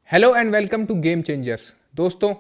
Hello and welcome to game changers. दोस्तों,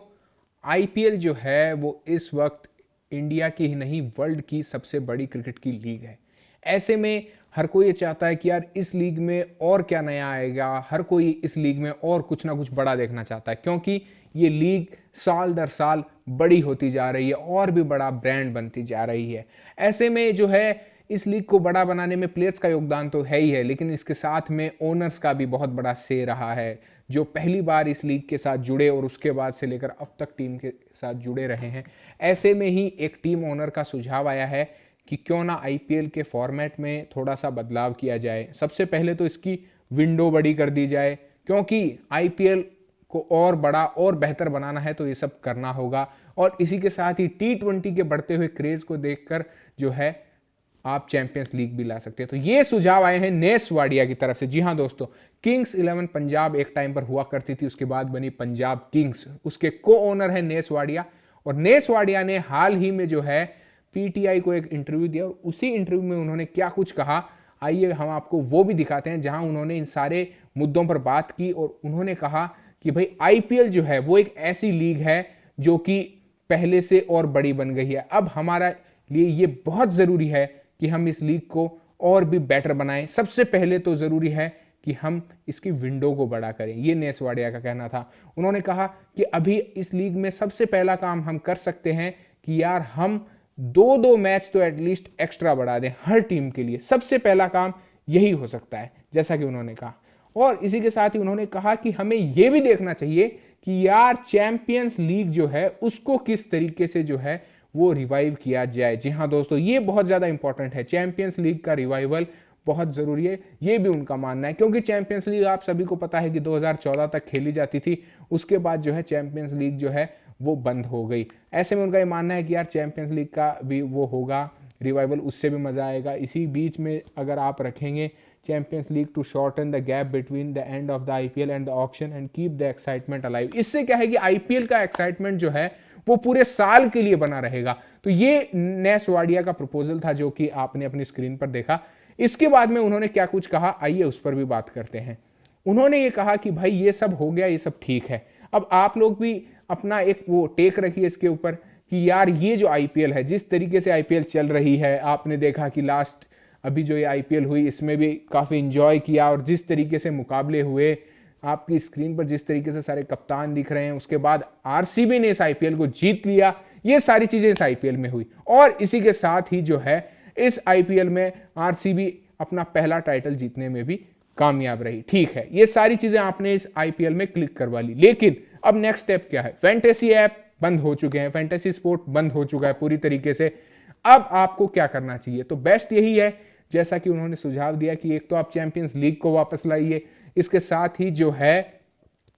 IPL जो है वो इस वक्त इंडिया की ही नहीं वर्ल्ड की सबसे बड़ी क्रिकेट की लीग है। ऐसे में हर कोई ये चाहता है कि यार इस लीग में और क्या नया आएगा, हर कोई इस लीग में और कुछ ना कुछ बड़ा देखना चाहता है, क्योंकि ये लीग साल दर साल बड़ी होती जा रही है और भी बड़ा ब्रांड बनती जा रही है। ऐसे में जो है इस लीग को बड़ा बनाने में प्लेयर्स का योगदान तो है ही है, लेकिन इसके साथ में ओनर्स का भी बहुत बड़ा से रहा है, जो पहली बार इस लीग के साथ जुड़े और उसके बाद से लेकर अब तक टीम के साथ जुड़े रहे हैं। ऐसे में ही एक टीम ओनर का सुझाव आया है कि क्यों ना आईपीएल के फॉर्मेट में थोड़ा सा बदलाव किया जाए। सबसे पहले तो इसकी विंडो बड़ी कर दी जाए, क्योंकि आईपीएल को और बड़ा और बेहतर बनाना है तो ये सब करना होगा। और इसी के साथ ही टी20 के बढ़ते हुए क्रेज को देखकर जो है आप चैंपियंस लीग भी ला सकते हैं। तो ये सुझाव आए हैं नेस वाडिया की तरफ से। जी हाँ दोस्तों, किंग्स 11 पंजाब एक टाइम पर हुआ करती थी, उसके बाद बनी पंजाब किंग्स। उसके को ओनर है नेस वाडिया, और नेस वाडिया ने हाल ही में जो है पीटीआई को एक इंटरव्यू दिया, और उसी इंटरव्यू में उन्होंने क्या कुछ कहा, आइए हम आपको वो भी दिखाते हैं, जहां उन्होंने इन सारे मुद्दों पर बात की। और उन्होंने कहा कि भाई आईपीएल जो है वो एक ऐसी लीग है जो कि पहले से और बड़ी बन गई है। अब हमारा लिए ये बहुत जरूरी है कि हम इस लीग को और भी बेटर बनाएं। सबसे पहले तो जरूरी है कि हम इसकी विंडो को बड़ा करें, ये नेस वाडिया का कहना था। उन्होंने कहा कि अभी इस लीग में सबसे पहला काम हम कर सकते हैं कि यार हम दो दो मैच तो एटलीस्ट एक्स्ट्रा बढ़ा दें हर टीम के लिए। सबसे पहला काम यही हो सकता है, जैसा कि उन्होंने कहा। और इसी के साथ ही उन्होंने कहा कि हमें यह भी देखना चाहिए कि यार चैंपियंस लीग जो है उसको किस तरीके से जो है वो रिवाइव किया जाए। जी हाँ दोस्तों, ये बहुत ज़्यादा इंपॉर्टेंट है। चैंपियंस लीग का रिवाइवल बहुत ज़रूरी है, ये भी उनका मानना है, क्योंकि चैंपियंस लीग आप सभी को पता है कि 2014 तक खेली जाती थी। उसके बाद जो है चैंपियंस लीग जो है वो बंद हो गई। ऐसे में उनका ये मानना है कि यार चैंपियंस लीग का भी वो होगा रिवाइवल, उससे भी मज़ा आएगा। इसी बीच में अगर आप रखेंगे champions league to shorten the gap between the end of the IPL and the auction and keep the excitement alive, इससे क्या है कि आईपीएल का एक्साइटमेंट जो है वो पूरे साल के लिए बना रहेगा। तो ये नेस वाडिया का प्रपोजल था, जो कि आपने अपनी स्क्रीन पर देखा। इसके बाद में उन्होंने क्या कुछ कहा, आइए उस पर भी बात करते हैं। उन्होंने ये कहा कि भाई ये सब हो गया, ये सब ठीक है, अब आप लोग भी अपना एक वो टेक रखिए इसके ऊपर कि यार ये जो आईपीएल है, जिस तरीके से आईपीएल चल रही है, आपने देखा कि लास्ट अभी जो ये आईपीएल हुई इसमें भी काफ़ी इंजॉय किया, और जिस तरीके से मुकाबले हुए, आपकी स्क्रीन पर जिस तरीके से सारे कप्तान दिख रहे हैं, उसके बाद आरसीबी ने इस आईपीएल को जीत लिया, ये सारी चीजें इस आईपीएल में हुई। और इसी के साथ ही जो है इस आईपीएल में आरसीबी अपना पहला टाइटल जीतने में भी कामयाब रही। ठीक है, ये सारी चीजें आपने इस आईपीएल में क्लिक करवा ली, लेकिन अब नेक्स्ट स्टेप क्या है? फैंटेसी ऐप बंद हो चुके हैं, फैंटेसी स्पोर्ट बंद हो चुका है पूरी तरीके से। अब आपको क्या करना चाहिए? तो बेस्ट यही है, जैसा कि उन्होंने सुझाव दिया, कि एक तो आप चैंपियंस लीग को वापस लाइए, इसके साथ ही जो है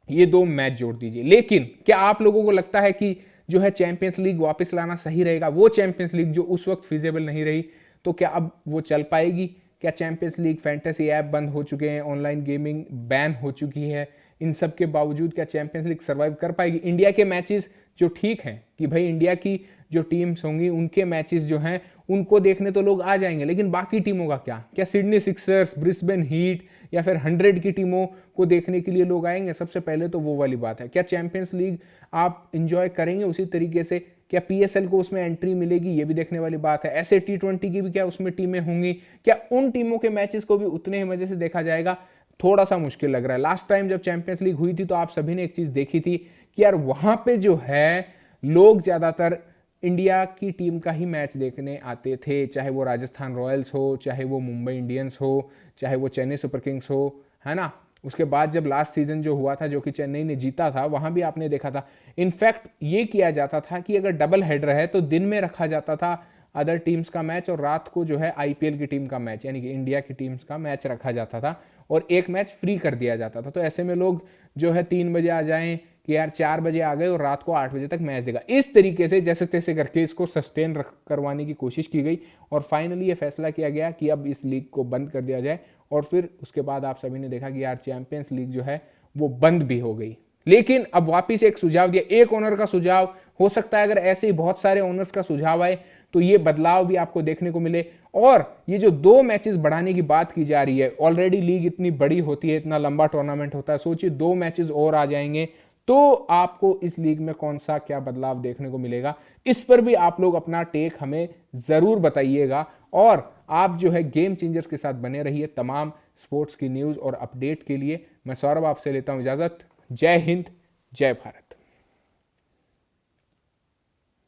ये दो मैच जोड़ दीजिए। लेकिन क्या आप लोगों को लगता है कि जो है चैंपियंस लीग वापस लाना सही रहेगा? वो चैंपियंस लीग जो उस वक्त फिजिबल नहीं रही, तो क्या अब वो चल पाएगी? क्या चैंपियंस लीग, फैंटेसी ऐप बंद हो चुके हैं, ऑनलाइन गेमिंग बैन हो चुकी है, इन सब के बावजूद क्या चैंपियंस लीग सर्वाइव कर पाएगी? इंडिया के मैचेस जो ठीक हैं कि भाई इंडिया की जो टीम्स होंगी उनके मैचेस जो हैं उनको देखने तो लोग आ जाएंगे, लेकिन बाकी टीमों का क्या? क्या सिडनी सिक्सर्स, ब्रिस्बेन हीट या फिर 100 की टीमों को देखने के लिए लोग आएंगे? सबसे पहले तो वो वाली बात है। क्या चैंपियंस लीग आप इंजॉय करेंगे उसी तरीके से? क्या पीएसएल को उसमें एंट्री मिलेगी? ये भी देखने वाली बात है। ऐसे टी20 की भी क्या उसमें टीमें होंगी? क्या उन टीमों के मैचेस को भी उतने ही मजे से देखा जाएगा? थोड़ा सा मुश्किल लग रहा है। लास्ट टाइम जब चैंपियंस लीग हुई थी तो आप सभी ने एक चीज देखी थी कि यार वहां पे जो है लोग ज्यादातर इंडिया की टीम का ही मैच देखने आते थे, चाहे वो राजस्थान रॉयल्स हो, चाहे वो मुंबई इंडियंस हो, चाहे वो चेन्नई सुपर किंग्स हो, है ना। उसके बाद जब लास्ट सीजन जो हुआ था, जो कि चेन्नई ने जीता था, वहां भी आपने देखा था। इनफैक्ट ये किया जाता था कि अगर डबल हेडर है तो दिन में रखा जाता था अदर टीम्स का मैच, और रात को जो है आईपीएल की टीम का मैच, यानी कि इंडिया की टीम्स का मैच रखा जाता था, और एक मैच फ्री कर दिया जाता था। तो ऐसे में लोग जो है 3 बजे आ जाएं कि यार 4 बजे आ गए और रात को 8 बजे तक मैच देगा। इस तरीके से जैसे तैसे करके इसको सस्टेन करवाने की कोशिश की गई, और फाइनली ये फैसला किया गया कि अब इस लीग को बंद कर दिया जाए। और फिर उसके बाद आप सभी ने देखा कि यार चैंपियंस लीग जो है वो बंद भी हो गई। लेकिन अब वापिस एक सुझाव दिया, एक ओनर का सुझाव, हो सकता है अगर ऐसे ही बहुत सारे ओनर्स का सुझाव आए तो ये बदलाव भी आपको देखने को मिले। और ये जो 2 मैचेस बढ़ाने की बात की जा रही है, ऑलरेडी लीग इतनी बड़ी होती है, इतना लंबा टूर्नामेंट होता है, सोचिए 2 मैचेस और आ जाएंगे तो आपको इस लीग में कौन सा क्या बदलाव देखने को मिलेगा। इस पर भी आप लोग अपना टेक हमें जरूर बताइएगा और आप जो है गेम चेंजर्स के साथ बने रहिए तमाम स्पोर्ट्स की न्यूज़ और अपडेट के लिए। मैं सौरभ आपसे लेता हूं इजाज़त। जय हिंद, जय भारत।